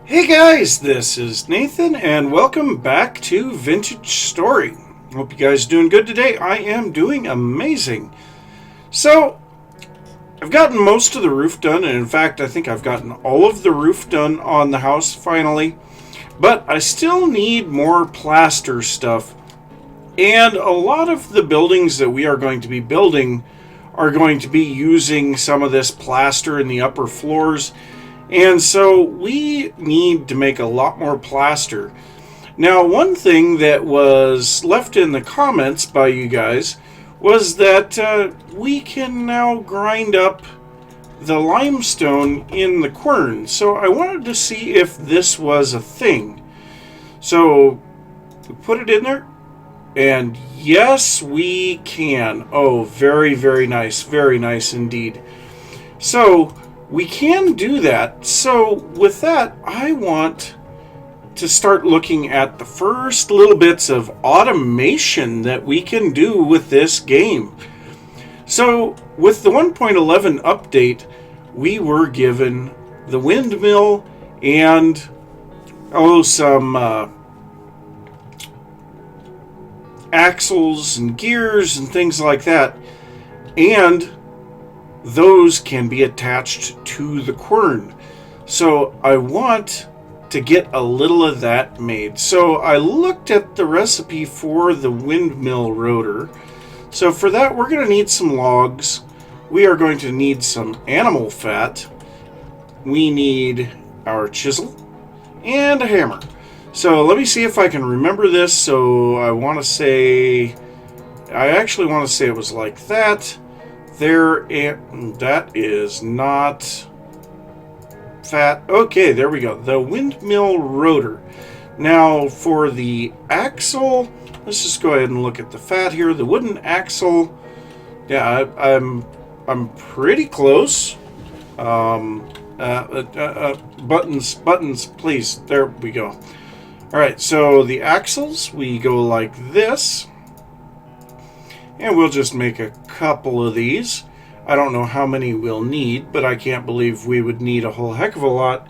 Hey guys, this is Nathan, and welcome back to Vintage Story. Hope you guys are doing good today. I am doing amazing. So, I've gotten most of the roof done, and in fact, I think I've gotten all of the roof done on the house finally. But I still need more plaster stuff. And a lot of the buildings that we are going to be building are going to be using some of this plaster in the upper floors. And so we need to make a lot more plaster. Now, one thing that was left in the comments by you guys was that we can now grind up the limestone in the quern. So I wanted to see if this was a thing. So we put it in there, and yes, we can. Oh, very, very nice indeed. So we can do that. So with that, I want to start looking at the first little bits of automation that we can do with this game. So with the 1.11 update, we were given the windmill and some axles and gears and things like that, and those can be attached to the quern. So I want to get a little of that made. So I looked at the recipe for the windmill rotor. So for that, we're going to need some logs. We are going to need some animal fat. We need our chisel and a hammer. So let me see if I can remember this. So I actually want to say it was like that. That is not fat. Okay, there we go. The windmill rotor. Now for the axle, let's just go ahead and look at the fat here. The wooden axle. Yeah, I'm pretty close. Buttons, please. There we go. All right, so the axles, we go like this. And we'll just make a couple of these. I don't know how many we'll need, but I can't believe we would need a whole heck of a lot.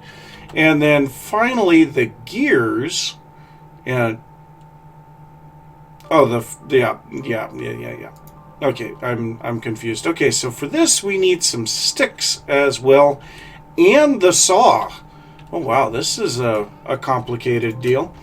And then finally the gears. And yeah. Okay, I'm confused. Okay, so for this we need some sticks as well, and the saw. Oh wow, this is a complicated deal.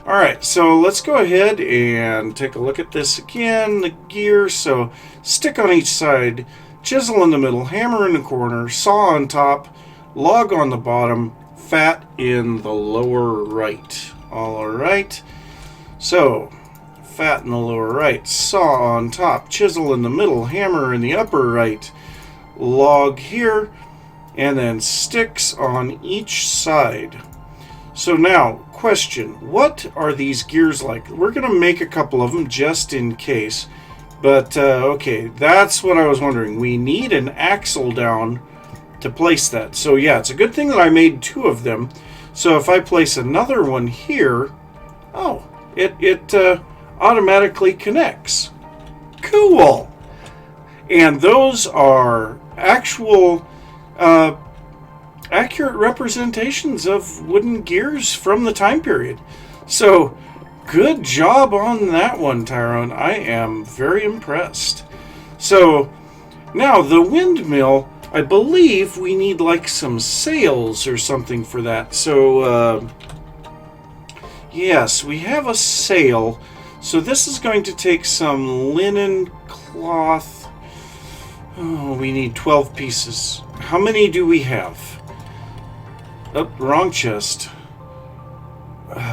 Alright, so let's go ahead and take a look at this again. The gear, so stick on each side, chisel in the middle, hammer in the corner, saw on top, log on the bottom, fat in the lower right. Alright, so fat in the lower right, saw on top, chisel in the middle, hammer in the upper right, log here, and then sticks on each side. So now, question, what are these gears like? We're going to make a couple of them just in case. But, okay, that's what I was wondering. We need an axle down to place that. So, yeah, it's a good thing that I made two of them. So if I place another one here, oh, it automatically connects. Cool! And those are actual accurate representations of wooden gears from the time period. So, good job on that one, Tyrone. I am very impressed. So, now the windmill, I believe we need like some sails or something for that. So, yes, we have a sail. So this is going to take some linen cloth. Oh, we need 12 pieces. How many do we have? Oh, wrong chest.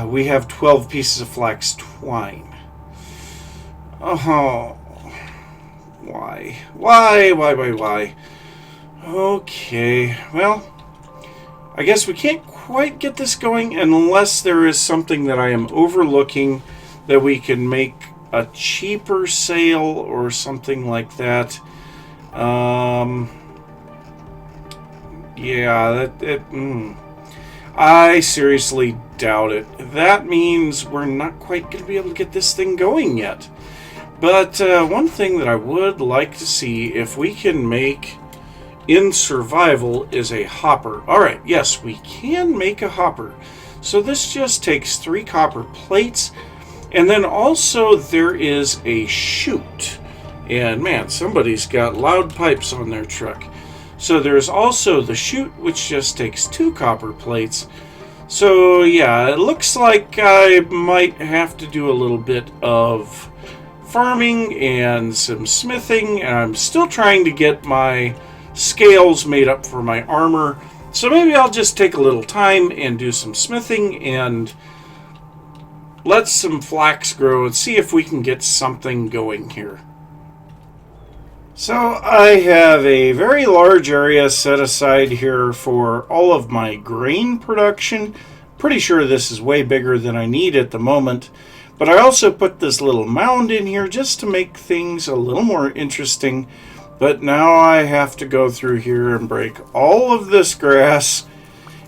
We have 12 pieces of flax twine. Oh, why? Why? Okay, well, I guess we can't quite get this going unless there is something that I am overlooking that we can make a cheaper sail or something like that. Yeah, I seriously doubt it. That means we're not quite going to be able to get this thing going yet. But one thing that I would like to see, if we can make in survival is a hopper. Alright, yes, we can make a hopper. So this just takes 3 copper plates. And then also there is a chute. And man, somebody's got loud pipes on their truck. So there's also the chute, which just takes 2 copper plates. So yeah, it looks like I might have to do a little bit of farming and some smithing. And I'm still trying to get my scales made up for my armor. So maybe I'll just take a little time and do some smithing and let some flax grow and see if we can get something going here. So I have a very large area set aside here for all of my grain production. Pretty sure this is way bigger than I need at the moment. But I also put this little mound in here just to make things a little more interesting. But now I have to go through here and break all of this grass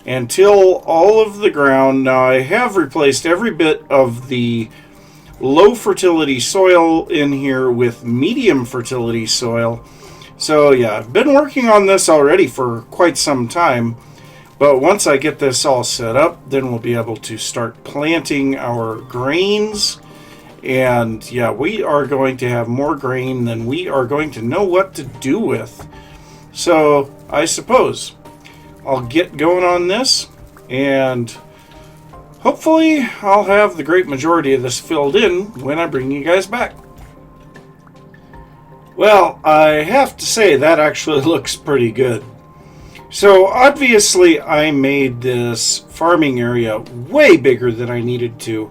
and till all of the ground. Now I have replaced every bit of the low fertility soil in here with medium fertility soil. So yeah, I've been working on this already for quite some time, but once I get this all set up, then we'll be able to start planting our grains. And yeah, we are going to have more grain than we are going to know what to do with. So I suppose I'll get going on this, and hopefully I'll have the great majority of this filled in when I bring you guys back. Well, I have to say that actually looks pretty good. So obviously I made this farming area way bigger than I needed to,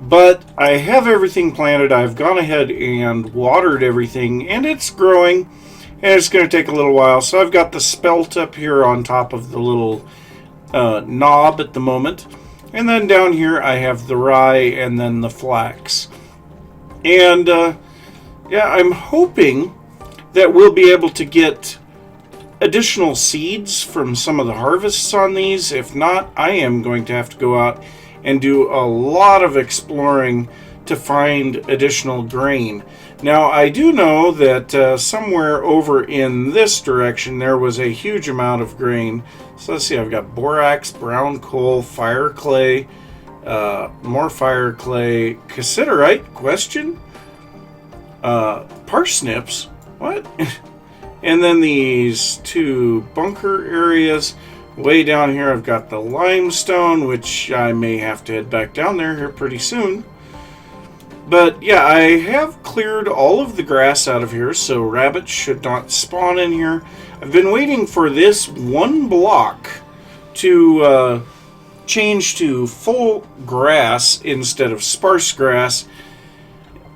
but I have everything planted. I've gone ahead and watered everything, and it's growing, and it's going to take a little while. So I've got the spelt up here on top of the little knob at the moment. And then down here I have the rye and then the flax. And yeah, I'm hoping that we'll be able to get additional seeds from some of the harvests on these. If not, I am going to have to go out and do a lot of exploring to find additional grain. Now, I do know that somewhere over in this direction there was a huge amount of grain. So let's see, I've got borax, brown coal, fire clay, more fire clay, cassiterite, question, parsnips, what? And then these 2 bunker areas. Way down here I've got the limestone, which I may have to head back down there here pretty soon. But yeah, I have cleared all of the grass out of here, so rabbits should not spawn in here. I've been waiting for this 1 block to change to full grass instead of sparse grass,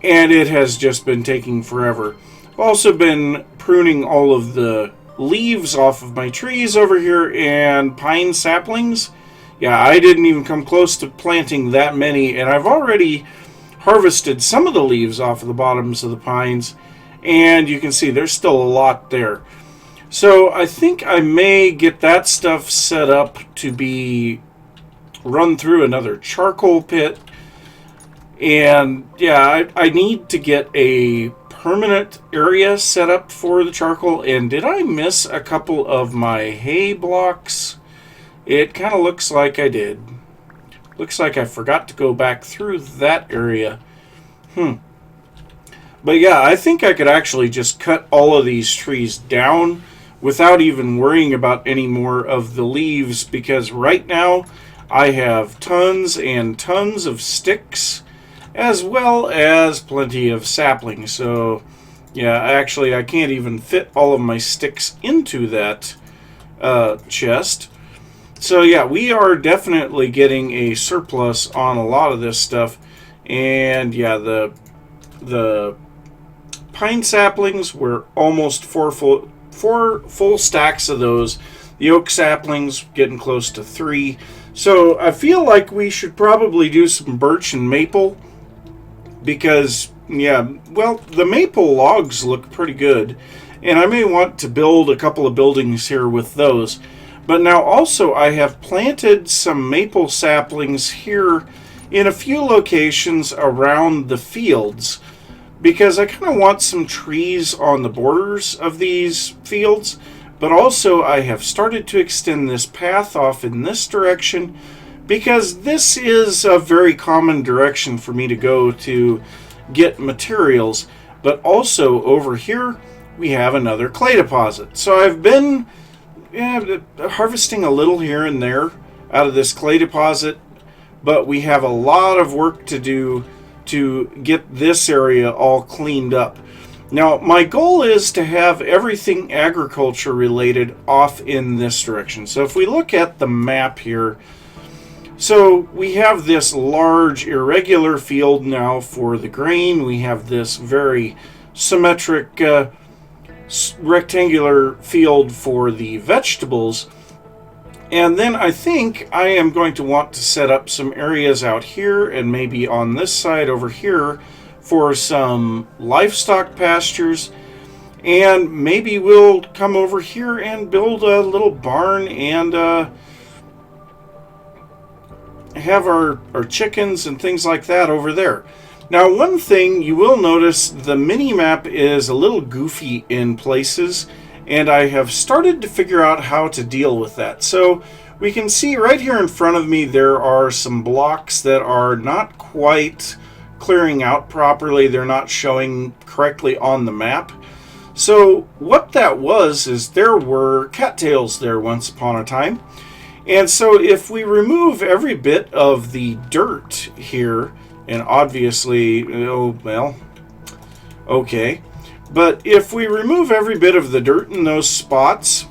and it has just been taking forever. I've also been pruning all of the leaves off of my trees over here and pine saplings. Yeah, I didn't even come close to planting that many, and I've already harvested some of the leaves off of the bottoms of the pines, and you can see there's still a lot there. So I think I may get that stuff set up to be run through another charcoal pit. And yeah, I need to get a permanent area set up for the charcoal. And did I miss a couple of my hay blocks? It kind of looks like I did. Looks like I forgot to go back through that area. But yeah, I think I could actually just cut all of these trees down without even worrying about any more of the leaves, because right now I have tons and tons of sticks as well as plenty of saplings. So yeah, actually I can't even fit all of my sticks into that chest. So yeah, we are definitely getting a surplus on a lot of this stuff. And yeah, the pine saplings were almost four full stacks of those. The oak saplings getting close to 3. So I feel like we should probably do some birch and maple, because yeah, well, the maple logs look pretty good, and I may want to build a couple of buildings here with those. But now also I have planted some maple saplings here in a few locations around the fields, because I kind of want some trees on the borders of these fields, but also I have started to extend this path off in this direction because this is a very common direction for me to go to get materials. But also over here we have another clay deposit. So I've been harvesting a little here and there out of this clay deposit, but we have a lot of work to do to get this area all cleaned up. Now, my goal is to have everything agriculture related off in this direction. So if we look at the map here, so we have this large irregular field now for the grain. We have this very symmetric rectangular field for the vegetables. And then I think I am going to want to set up some areas out here and maybe on this side over here for some livestock pastures. And maybe we'll come over here and build a little barn and have our chickens and things like that over there. Now, one thing you will notice, the mini-map is a little goofy in places, and I have started to figure out how to deal with that. So we can see right here in front of me there are some blocks that are not quite clearing out properly. They're not showing correctly on the map. So what that was is there were cattails there once upon a time. And so if we remove every bit of the dirt here, and obviously, oh, well, okay. But if we remove every bit of the dirt in those spots,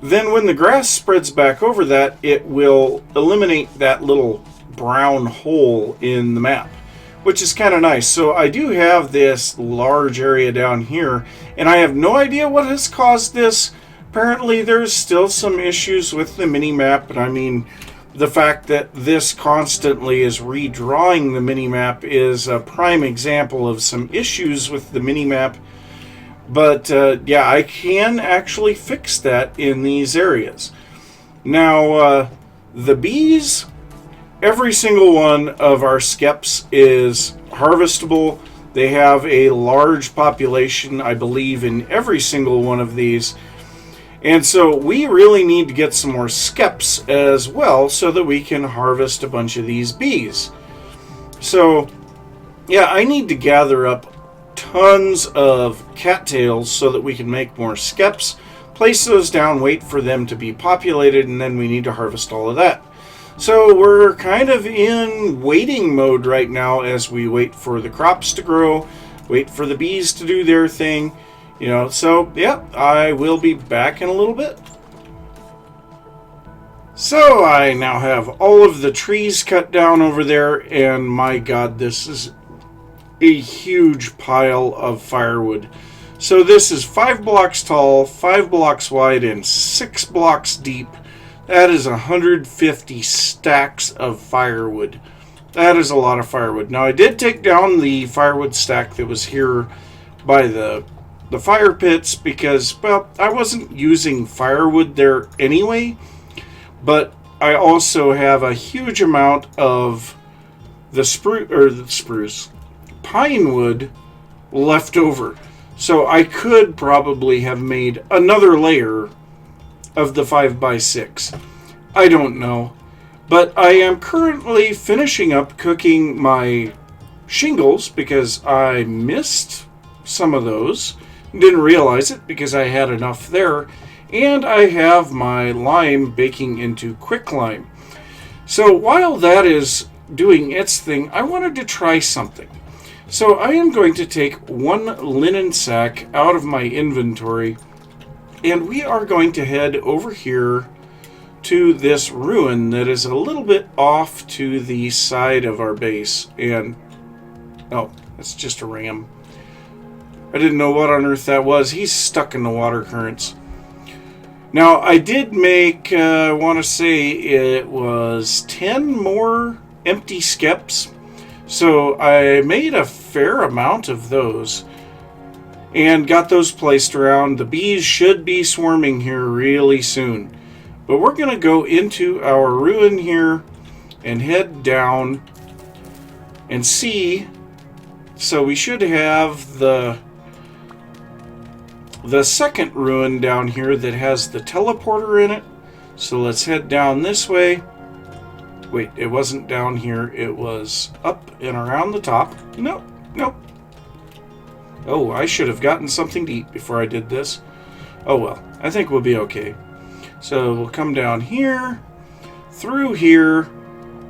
then when the grass spreads back over that, it will eliminate that little brown hole in the map, which is kind of nice. So I do have this large area down here, and I have no idea what has caused this. Apparently there's still some issues with the mini-map, but I mean, the fact that this constantly is redrawing the mini-map is a prime example of some issues with the mini-map. But yeah, I can actually fix that in these areas. Now, the bees, every single one of our skeps is harvestable. They have a large population, I believe, in every single one of these. And so we really need to get some more skeps as well so that we can harvest a bunch of these bees. So, yeah, I need to gather up tons of cattails so that we can make more skeps, place those down, wait for them to be populated, and then we need to harvest all of that. So we're kind of in waiting mode right now as we wait for the crops to grow, wait for the bees to do their thing. You know, so yeah, I will be back in a little bit. So I now have all of the trees cut down over there, and my God, this is a huge pile of firewood. So this is 5 blocks tall, 5 blocks wide, and 6 blocks deep. That is 150 stacks of firewood. That is a lot of firewood. Now I did take down the firewood stack that was here by the fire pits because, well, I wasn't using firewood there anyway, but I also have a huge amount of the pine wood left over. So I could probably have made another layer of the 5x6. I don't know. But I am currently finishing up cooking my shingles because I missed some of those. Didn't realize it because I had enough there. And I have my lime baking into quicklime. So while that is doing its thing, I wanted to try something. So I am going to take 1 linen sack out of my inventory, and we are going to head over here to this ruin that is a little bit off to the side of our base. And oh, it's just a ram. I didn't know what on earth that was. He's stuck in the water currents. Now, I did make, I want to say it was 10 more empty skeps. So I made a fair amount of those and got those placed around. The bees should be swarming here really soon. But we're going to go into our ruin here and head down and see. So we should have the the second ruin down here that has the teleporter in it. So let's head down this way. Wait, it wasn't down here. It was up and around the top. Nope, nope. Oh, I should have gotten something to eat before I did this. Oh well, I think we'll be okay. So we'll come down here, through here,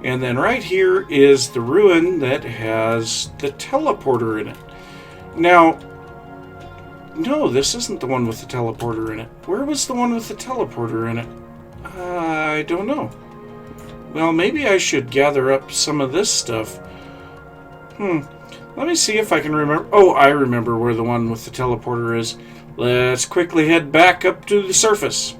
and then right here is the ruin that has the teleporter in it. Now, no, this isn't the one with the teleporter in it. Where was the one with the teleporter in it? I don't know. Well, maybe I should gather up some of this stuff. Let me see if I can remember. Oh, I remember where the one with the teleporter is. Let's quickly head back up to the surface.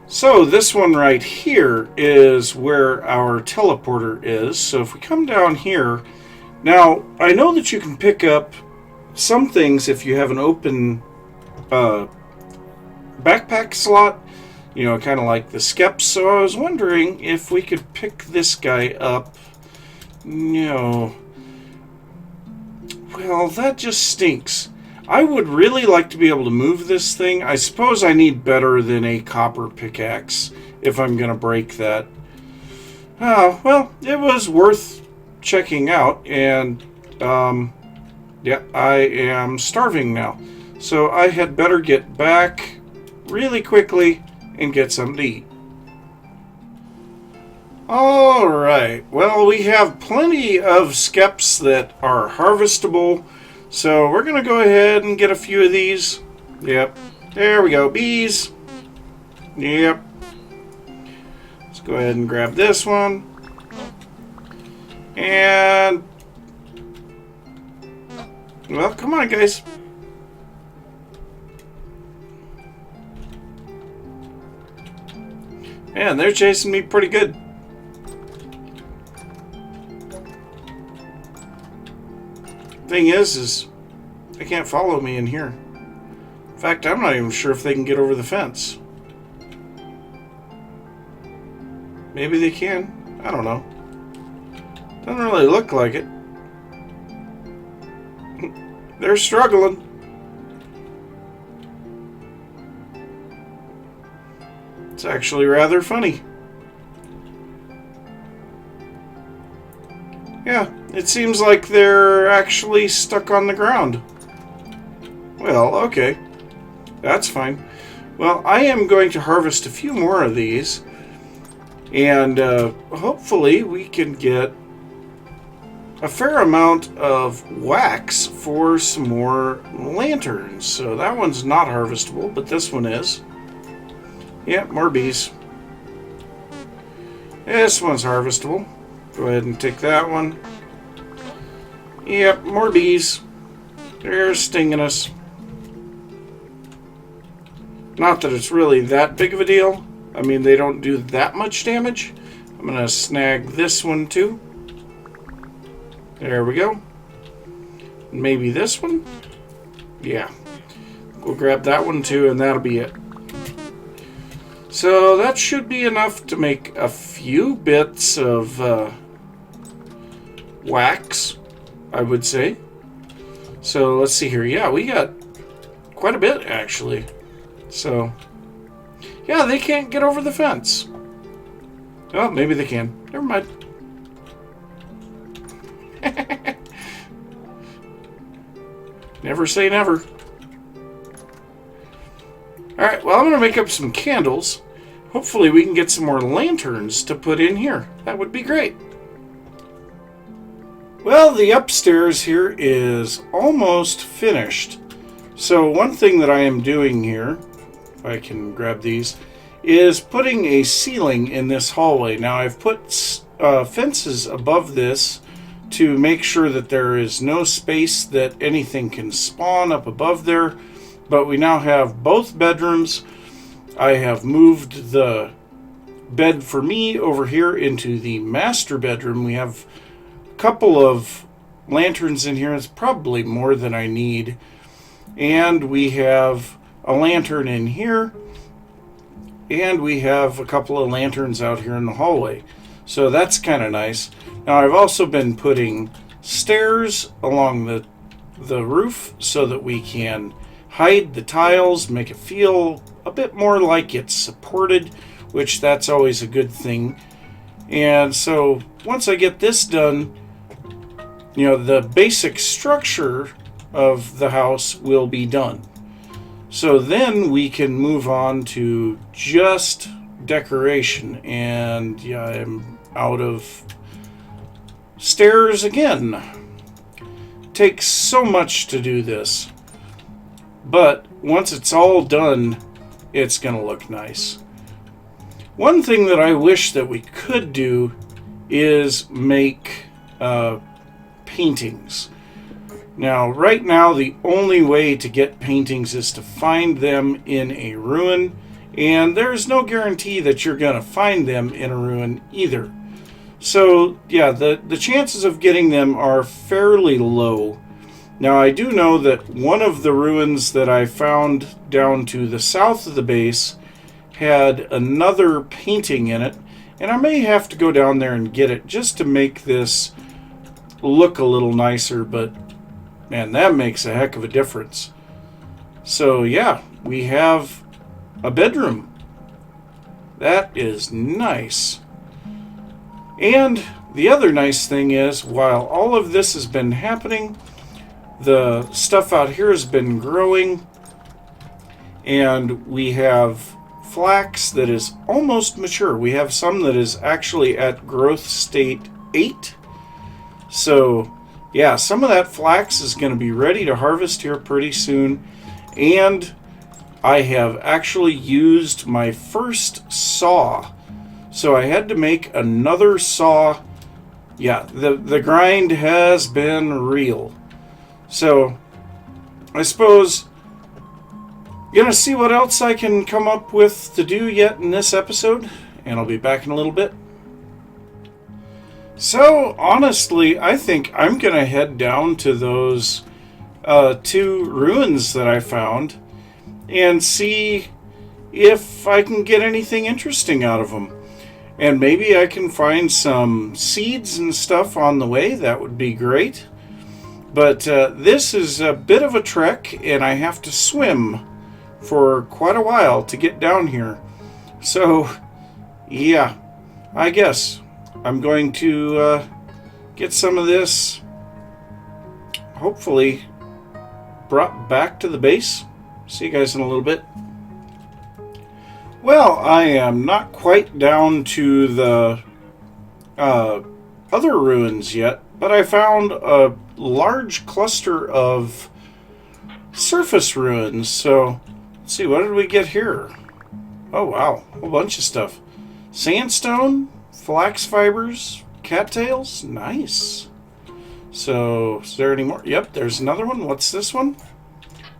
So this one right here is where our teleporter is. So if we come down here, now I know that you can pick up some things if you have an open backpack slot, you know, kind of like the skeps. So I was wondering if we could pick this guy up. No. Well, that just stinks. I would really like to be able to move this thing. I suppose I need better than a copper pickaxe if I'm going to break that. Well, it was worth checking out, and yeah, I am starving now. So I had better get back really quickly and get something to eat. Alright, well, we have plenty of skeps that are harvestable. So we're going to go ahead and get a few of these. Yep. There we go. Bees. Yep. Let's go ahead and grab this one. And... well, come on, guys. Man, they're chasing me pretty good. Thing is they can't follow me in here. In fact, I'm not even sure if they can get over the fence. Maybe they can. I don't know. Doesn't really look like it. They're struggling. It's actually rather funny. Yeah, it seems like they're actually stuck on the ground. Well, okay. That's fine. Well, I am going to harvest a few more of these. And hopefully we can get a fair amount of wax for some more lanterns. So that one's not harvestable, but this one is. Yep, more bees. This one's harvestable. Go ahead and take that one. Yep, more bees. They're stinging us. Not that it's really that big of a deal. I mean, they don't do that much damage. I'm going to snag this one too. There we go. Maybe this one? Yeah. We'll grab that one too, and that'll be it. So that should be enough to make a few bits of wax, I would say. So let's see here. Yeah, we got quite a bit, actually. So, yeah, they can't get over the fence. Oh, maybe they can. Never mind. Never say never. Alright, well, I'm going to make up some candles. Hopefully we can get some more lanterns to put in here. That would be great. Well, the upstairs here is almost finished. So one thing that I am doing here, if I can grab these, is putting a ceiling in this hallway. Now I've put fences above this to make sure that there is no space that anything can spawn up above there. But we now have both bedrooms. I have moved the bed for me over here into the master bedroom. We have a couple of lanterns in here. It's probably more than I need. And we have a lantern in here. And we have a couple of lanterns out here in the hallway. So that's kind of nice. Now I've also been putting stairs along the roof so that we can hide the tiles, make it feel a bit more like it's supported, which that's always a good thing. And so once I get this done, the basic structure of the house will be done. So then we can move on to just decoration. And yeah, I'm out of stairs again. Takes so much to do this. But once it's all done, it's going to look nice. One thing that I wish that we could do is make paintings. Now, right now, the only way to get paintings is to find them in a ruin, and there's no guarantee that you're going to find them in a ruin either. So, yeah, the chances of getting them are fairly low. Now, I do know that one of the ruins that I found down to the south of the base had another painting in it, and I may have to go down there and get it just to make this look a little nicer, but man, that makes a heck of a difference. So yeah, we have a bedroom. That is nice. And the other nice thing is, while all of this has been happening, the stuff out here has been growing, and we have flax that is almost mature. We have some that is actually at growth state 8. So yeah, some of that flax is going to be ready to harvest here pretty soon. And I have actually used my first saw. So I had to make another saw. Yeah, the grind has been real. So I suppose gonna see what else I can come up with to do yet in this episode, and I'll be back in a little bit. So honestly, I think I'm gonna head down to those 2 ruins that I found and see if I can get anything interesting out of them. And maybe I can find some seeds and stuff on the way. That would be great. But this is a bit of a trek, and I have to swim for quite a while to get down here. So, yeah, I guess I'm going to get some of this, hopefully, brought back to the base. See you guys in a little bit. Well, I am not quite down to the other ruins yet, but I found a large cluster of surface ruins. So, let's see, what did we get here? Oh, wow, a whole bunch of stuff. Sandstone, flax fibers, cattails, nice. So, is there any more? Yep, there's another one. What's this one?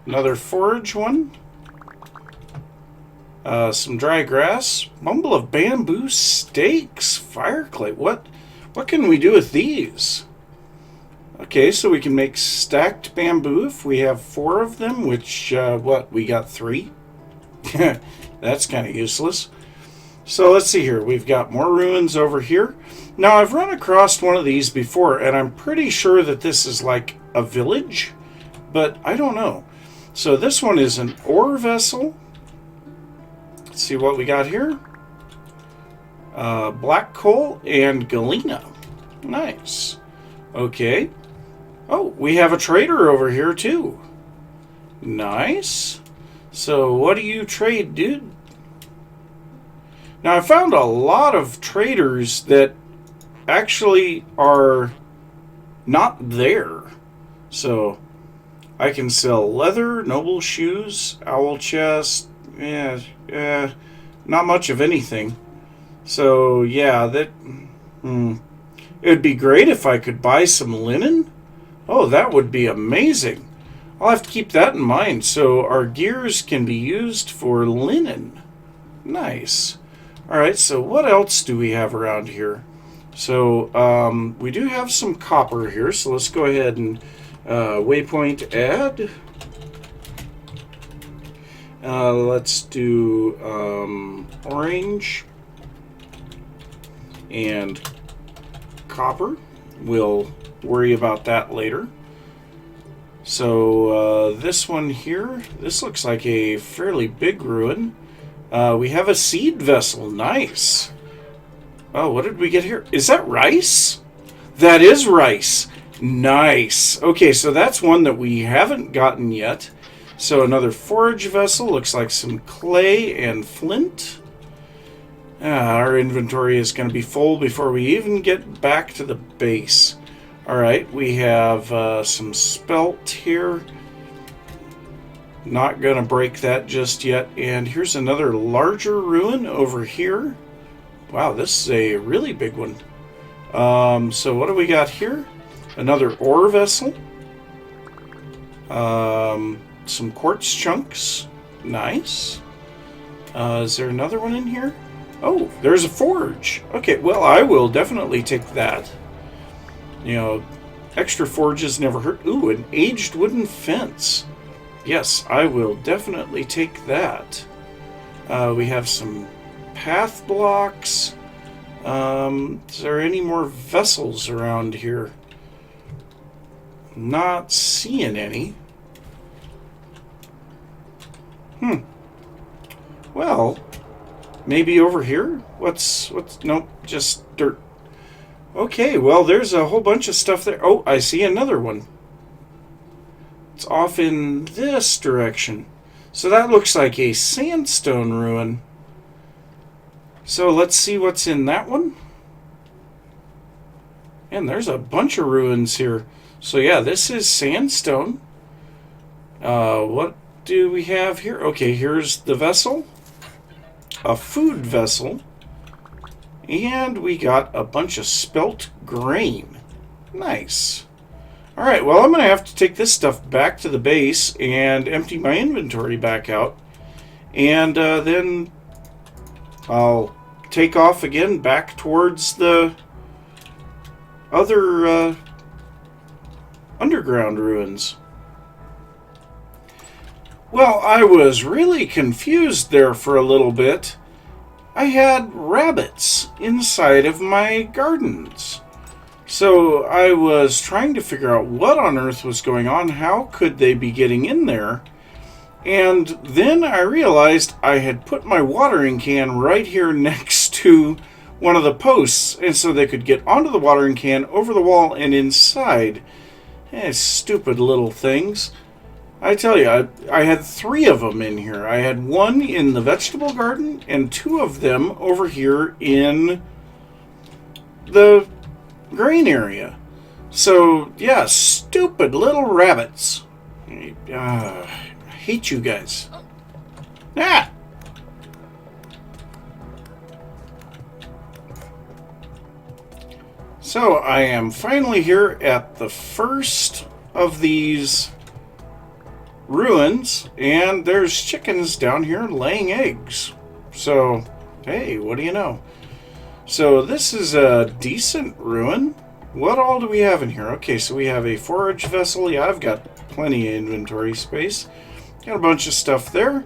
Another forage one. Some dry grass, bundle of bamboo stakes, fire clay. What can we do with these? Okay, so we can make stacked bamboo if we have 4 of them, which, we got 3? That's kind of useless. So let's see here. We've got more ruins over here. Now, I've run across one of these before, and I'm pretty sure that this is like a village, but I don't know. So this one is an ore vessel. Let's see what we got here. Black coal and galena. Nice. Okay. Oh, we have a trader over here too. Nice. So what do you trade, dude? Now, I found a lot of traders that actually are not there. So I can sell leather, noble shoes, owl chest, not much of anything. So yeah, it'd be great if I could buy some linen. Oh, that would be amazing. I'll have to keep that in mind. So our gears can be used for linen. Nice. All right, so what else do we have around here? So we do have some copper here, so let's go ahead and waypoint add. Let's do orange and copper. We'll worry about that later. So this one here, this looks like a fairly big ruin. We have a seed vessel. Nice. Oh, what did we get here? Is that rice? That is rice. Nice. Okay, so that's one that we haven't gotten yet. So another forage vessel. Looks like some clay and flint. Our inventory is going to be full before we even get back to the base. Alright, we have some spelt here. Not going to break that just yet. And here's another larger ruin over here. Wow, this is a really big one. So what do we got here? Another ore vessel. Some quartz chunks. Nice. Is there another one in here? Oh, there's a forge. Okay, well, I will definitely take that. You know, extra forges never hurt. Ooh, an aged wooden fence. Yes, I will definitely take that. We have some path blocks. Is there any more vessels around here? Not seeing any. Well, maybe over here? What's nope, just dirt. Okay, well, there's a whole bunch of stuff there. Oh, I see another one. It's off in this direction. So that looks like a sandstone ruin. So let's see what's in that one. And there's a bunch of ruins here. So yeah, this is sandstone. What do we have here? Okay, here's the vessel. A food vessel. And we got a bunch of spelt grain. Nice. Alright, well, I'm going to have to take this stuff back to the base and empty my inventory back out. And then I'll take off again back towards the other underground ruins. Well, I was really confused there for a little bit. I had rabbits inside of my gardens. So I was trying to figure out what on earth was going on. How could they be getting in there? And then I realized I had put my watering can right here next to one of the posts. And so they could get onto the watering can, over the wall, and inside. Stupid little things. I tell you, I had 3 of them in here. I had one in the vegetable garden and 2 of them over here in the grain area. So, yeah, stupid little rabbits. I hate you guys. Ah! So, I am finally here at the first of these ruins, and there's chickens down here laying eggs. So, hey, what do you know? So this is a decent ruin. What all do we have in here? Okay, so we have a forage vessel. Yeah, I've got plenty of inventory space. Got a bunch of stuff there.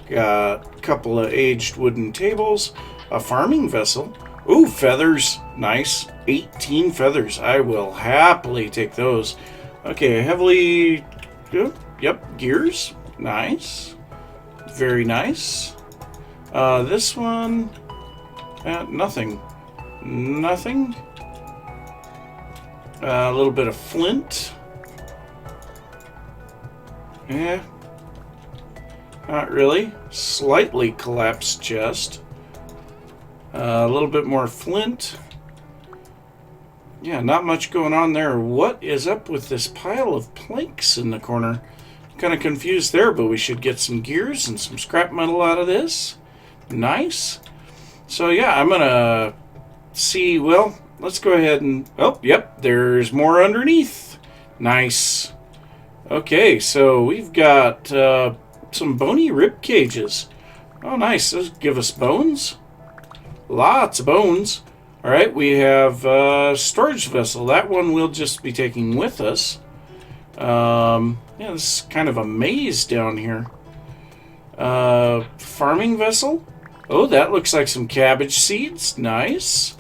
Got a couple of aged wooden tables. A farming vessel. Ooh, feathers. Nice. 18 feathers. I will happily take those. Okay, heavily... Yep, gears. Nice. Very nice. This one... nothing. Nothing. A little bit of flint. Yeah. Not really. Slightly collapsed chest. A little bit more flint. Yeah, not much going on there. What is up with this pile of planks in the corner? Kind of confused there, but we should get some gears and some scrap metal out of this. Nice. So yeah, I'm gonna see, well, let's go ahead and, oh, yep, there's more underneath. Nice. Okay, so we've got some bony rib cages. Oh, nice. Those give us bones. Lots of bones. All right, we have a storage vessel. That one we'll just be taking with us. Yeah, this is kind of a maze down here. Farming vessel. Oh, that looks like some cabbage seeds. Nice.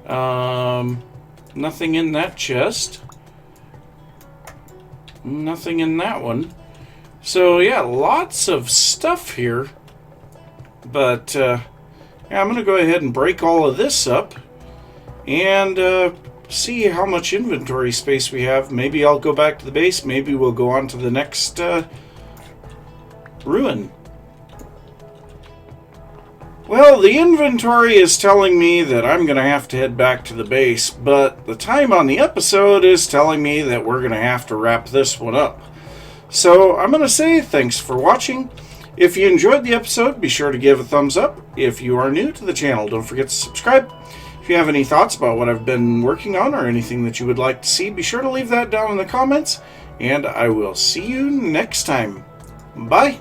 Nothing in that chest. Nothing in that one. So yeah, lots of stuff here. But yeah, I'm going to go ahead and break all of this up and see how much inventory space we have. Maybe I'll go back to the base. Maybe we'll go on to the next ruin. Well, the inventory is telling me that I'm going to have to head back to the base, but the time on the episode is telling me that we're going to have to wrap this one up. So I'm going to say thanks for watching. If you enjoyed the episode, be sure to give a thumbs up. If you are new to the channel, don't forget to subscribe. If you have any thoughts about what I've been working on or anything that you would like to see, be sure to leave that down in the comments, and I will see you next time. Bye.